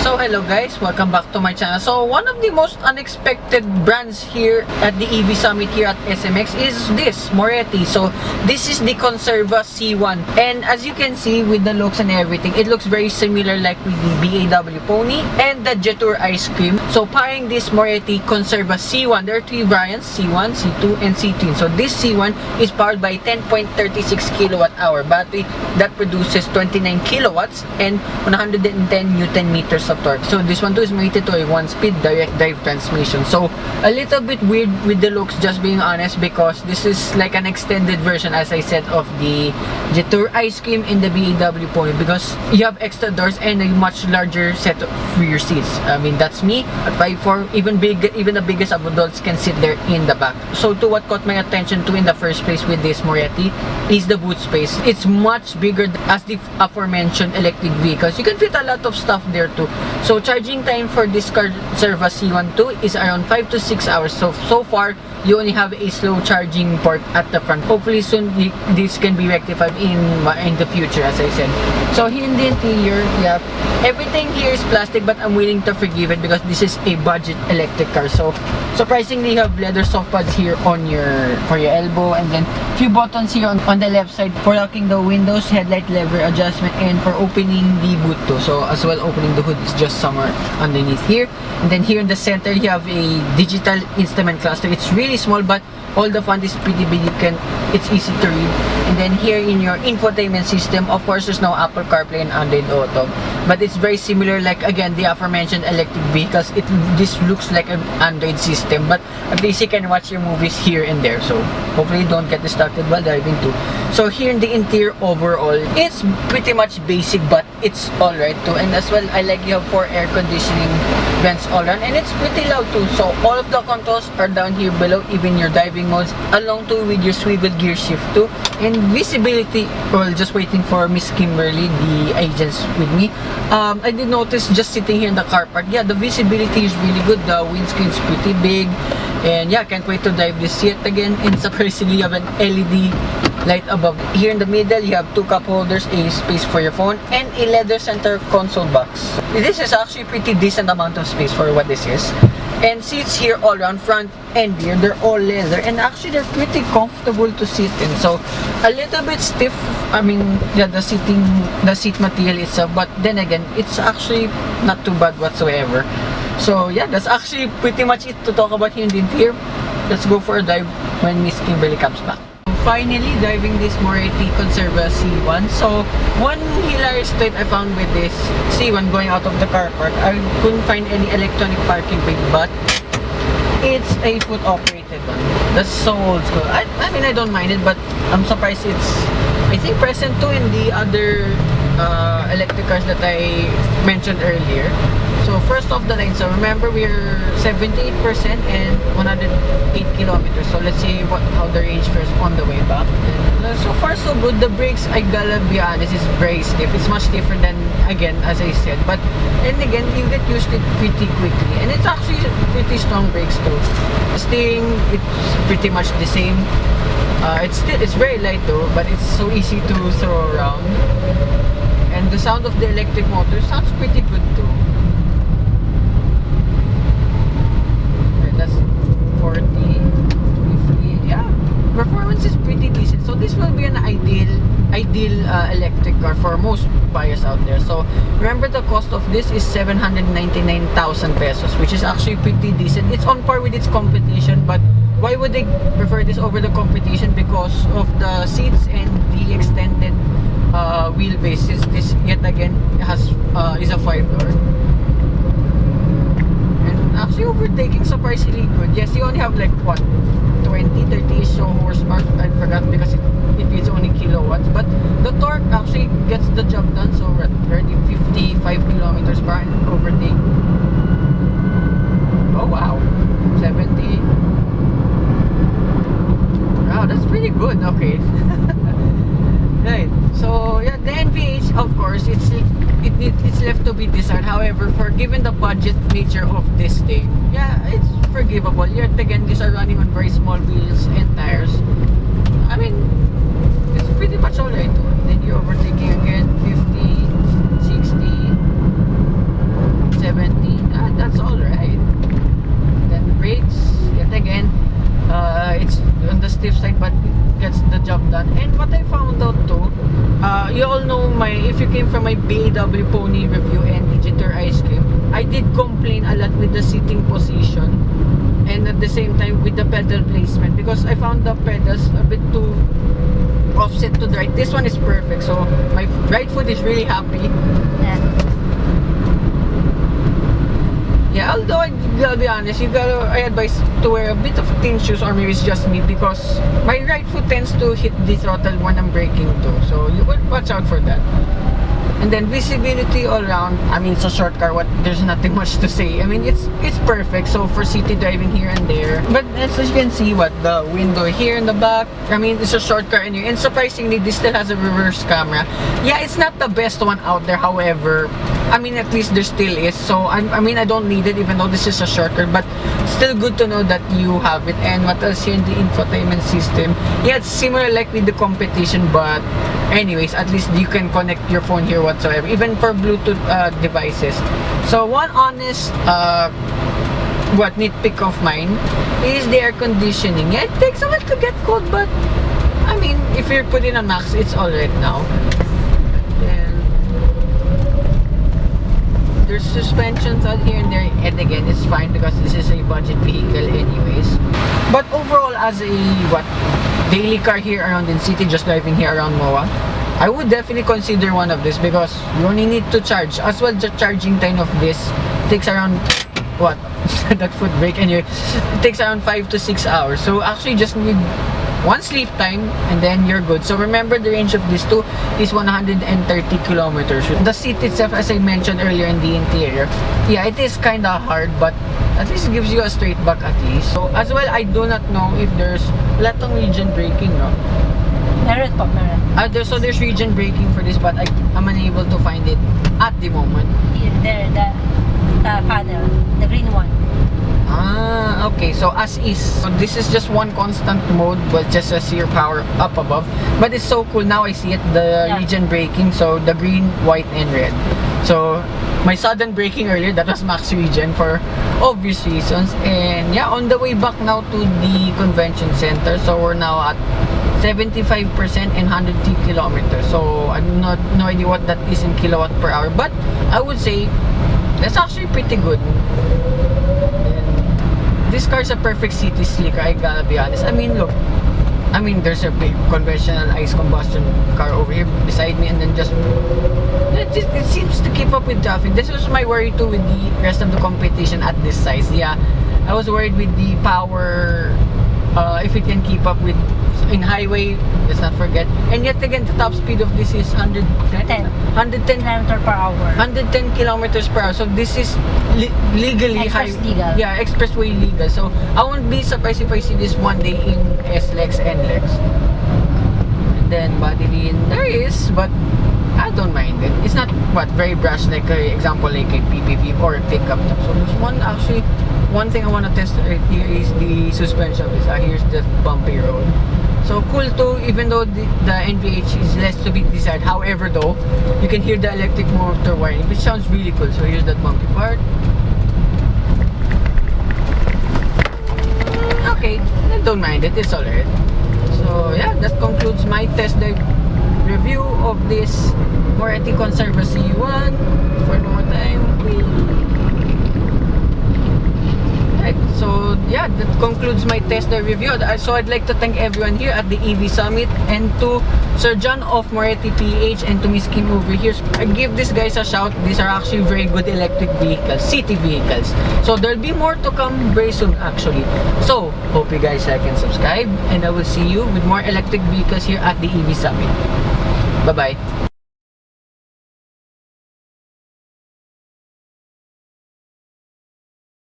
So hello guys, welcome back to my channel. So one of the most unexpected brands here at the EV Summit here at SMX is this, Moretti. So this is the Conserva C1. And as you can see with the looks and everything, it looks very similar like with the BAW Pony and the Jetour ice cream. So pairing this Moretti Conserva C1, there are three variants, C1, C2, and C3. So this C1 is powered by 10.36 kilowatt-hour battery that produces 29 kilowatts and 110 Newton meters of torque. So this one too is mated to a 1-speed direct drive transmission. So a little bit weird with the looks, just being honest, because this is like an extended version, as I said, of the Jetour ice cream in the BAW Pony, because you have extra doors and a much larger set of rear seats. I mean, that's me at 5'4", even the biggest of adults can sit there in the back. So to what caught my attention too in the first place with this Moretti is the boot space. It's much bigger as the aforementioned electric vehicles. You can fit a lot of stuff there too. So charging time for this Conserva C1 too is around 5 to 6 hours. So far you only have a slow charging port at the front. Hopefully soon this can be rectified in the future, as I said. So here in the interior, yeah, everything here is plastic, but I'm willing to forgive it because this is a budget electric car. So surprisingly, you have leather soft pads here on for your elbow, and then few buttons here on the left side for locking the windows, headlight lever adjustment, and for opening the boot too. So as well, opening the hood is just somewhere underneath here. And then here in the center, you have a digital instrument cluster. It's really small, but all the font is pretty big. It's easy to read. And then here in your infotainment system, of course, there's no Apple CarPlay and Android Auto, but it's very similar, like again the aforementioned electric vehicles. This looks like an Android system, but at least you can watch your movies here and there. So hopefully you don't get distracted while driving too. So here in the interior overall, it's pretty much basic, but it's alright too. And as well, I like you have 4 air conditioning vents all around, and it's pretty loud too. So all of the controls are down here below, even your driving modes, along too with your swivel gear shift too. And visibility, well, just waiting for Miss Kimberly, the agents with me. I did notice just sitting here in the car park, yeah, the visibility is really good. The windscreen is pretty big, and yeah, can't wait to drive this yet again. And surprisingly, you have an LED light above. Here in the middle, you have 2 cup holders, a space for your phone, and a leather center console box. This is actually pretty decent amount of space for what this is. And seats here all around, front and rear, they're all leather, and actually they're pretty comfortable to sit in. So a little bit stiff, I mean, yeah, the seat material itself, but then again, it's actually not too bad whatsoever. So yeah, that's actually pretty much it to talk about here in the interior. Let's go for a drive when Miss Kimberly comes back. Finally driving this Moretti Conserva C1. So one hilarious trait I found with this C1 going out of the car park, I couldn't find any electronic parking brake, but it's a foot operated one. That's so old school. I mean, I don't mind it, but I'm surprised it's, I think, present too in the other electric cars that I mentioned earlier. So first off the line, so remember we're 78% and 108 kilometers. So let's see how the range fares on the way back. And so far so good. The brakes, I gotta be honest, is very stiff. It's much stiffer than, again, as I said. But and again, you get used to it pretty quickly. And it's actually pretty strong brakes too. The steering, it's pretty much the same. It's very light though, but it's so easy to throw around. And the sound of the electric motor sounds pretty good too. That's 40, 50, yeah, performance is pretty decent. So this will be an ideal electric car for most buyers out there. So remember, the cost of this is 799,000 pesos, which is actually pretty decent. It's on par with its competition, but why would they prefer this over the competition? Because of the seats and the extended wheelbase. This yet again is a 5-door. Actually overtaking surprisingly good. Yes, you only have like what, 20-30 so horsepower, I forgot, because it is only kilowatts, but the torque actually gets the job done. So we're already 55 kilometers per hour and overtake. Oh wow, 70. Wow, that's pretty good. Okay. Right, so yeah, the NVH, of course, it's left to be desired. However, for given the budget nature of this thing, yeah, it's forgivable. Yet again, these are running on very small wheels and tires. I mean, it's pretty much alright. Then you're overtaking again, 50, 60, that. And what I found out too, you all know if you came from my BAW Pony review and Digital Ice Cream, I did complain a lot with the seating position and at the same time with the pedal placement because I found the pedals a bit too offset to the right. This one is perfect, so my right foot is really happy. Yeah, although I gotta be honest, I advise to wear a bit of thin shoes, or maybe it's just me because my right foot tends to hit the throttle when I'm braking too. So you would watch out for that. And then visibility all around. I mean, it's a short car. There's nothing much to say. I mean, it's perfect. So for city driving here and there. But as you can see, the window here in the back. I mean, it's a short car anyway. And surprisingly, this still has a reverse camera. Yeah, it's not the best one out there. However, I mean, at least there still is. So I mean, I don't need it, even though this is a short car. But still good to know that you have it. And what else here in the infotainment system? Yeah, it's similar like with the competition, but anyways, at least you can connect your phone here whatsoever, even for Bluetooth devices. So one honest nitpick of mine is the air conditioning. Yeah, it takes a while to get cold, but I mean, if you're putting on max, it's alright now. Then there's suspensions out here and there, and again, it's fine because this is a budget vehicle anyways. But overall, as a daily car here around in city, just driving here around MOA, I would definitely consider one of this because you only need to charge. As well, the charging time of this takes around that foot brake anyway, it takes around 5 to 6 hours. So actually just need one sleep time and then you're good. So remember, the range of these two is 130 kilometers. The seat itself, as I mentioned earlier in the interior, yeah, it is kind of hard, but at least it gives you a straight back at least. So as well, I do not know if there's latong region braking, no? Meron po, meron. So there's region braking for this, but I'm unable to find it at the moment. There, the panel, the green one. Ah, okay. So as is. So this is just one constant mode, but just as your power up above. But it's so cool. Now I see it, the region braking. So the green, white, and red. So my sudden braking earlier, that was max region for obvious reasons. And yeah, on the way back now to the convention center. So we're now at 75% and 100 kilometers. So I'm no idea what that is in kilowatt per hour, but I would say that's actually pretty good. And this car is a perfect city sleeker, I gotta be honest. I mean, look, there's a big conventional ICE combustion car over here beside me, and then it seems to keep up with traffic. This was my worry too with the rest of the competition at this size. Yeah, I was worried with the power, if it can keep up with in highway. Let's not forget. And yet again, the top speed of this is 110 kilometers per hour. 110 kilometers per hour. So this is legally high. Legal. Yeah, expressway legal. So I won't be surprised if I see this one day in S-Lex and Lex. And then body lean there is, but I don't mind it. It's not very brash like example like a PPV or a pickup truck. So there's one thing I want to test right here is the suspension. Here's the bumpy road. So cool too, even though the NVH is less to be desired. However though, you can hear the electric motor whining, which sounds really cool. So here's that bumpy part. Okay, I don't mind it, it's alright. So yeah, that concludes my test drive review of this Moretti Conserva C1. For no more time. So yeah, that concludes my test drive review. So I'd like to thank everyone here at the EV Summit, and to Sir John of Moretti PH, and to Miss Kim over here. I give these guys a shout. These are actually very good electric vehicles, city vehicles. So there'll be more to come very soon actually. So hope you guys like and subscribe, and I will see you with more electric vehicles here at the EV Summit. Bye bye.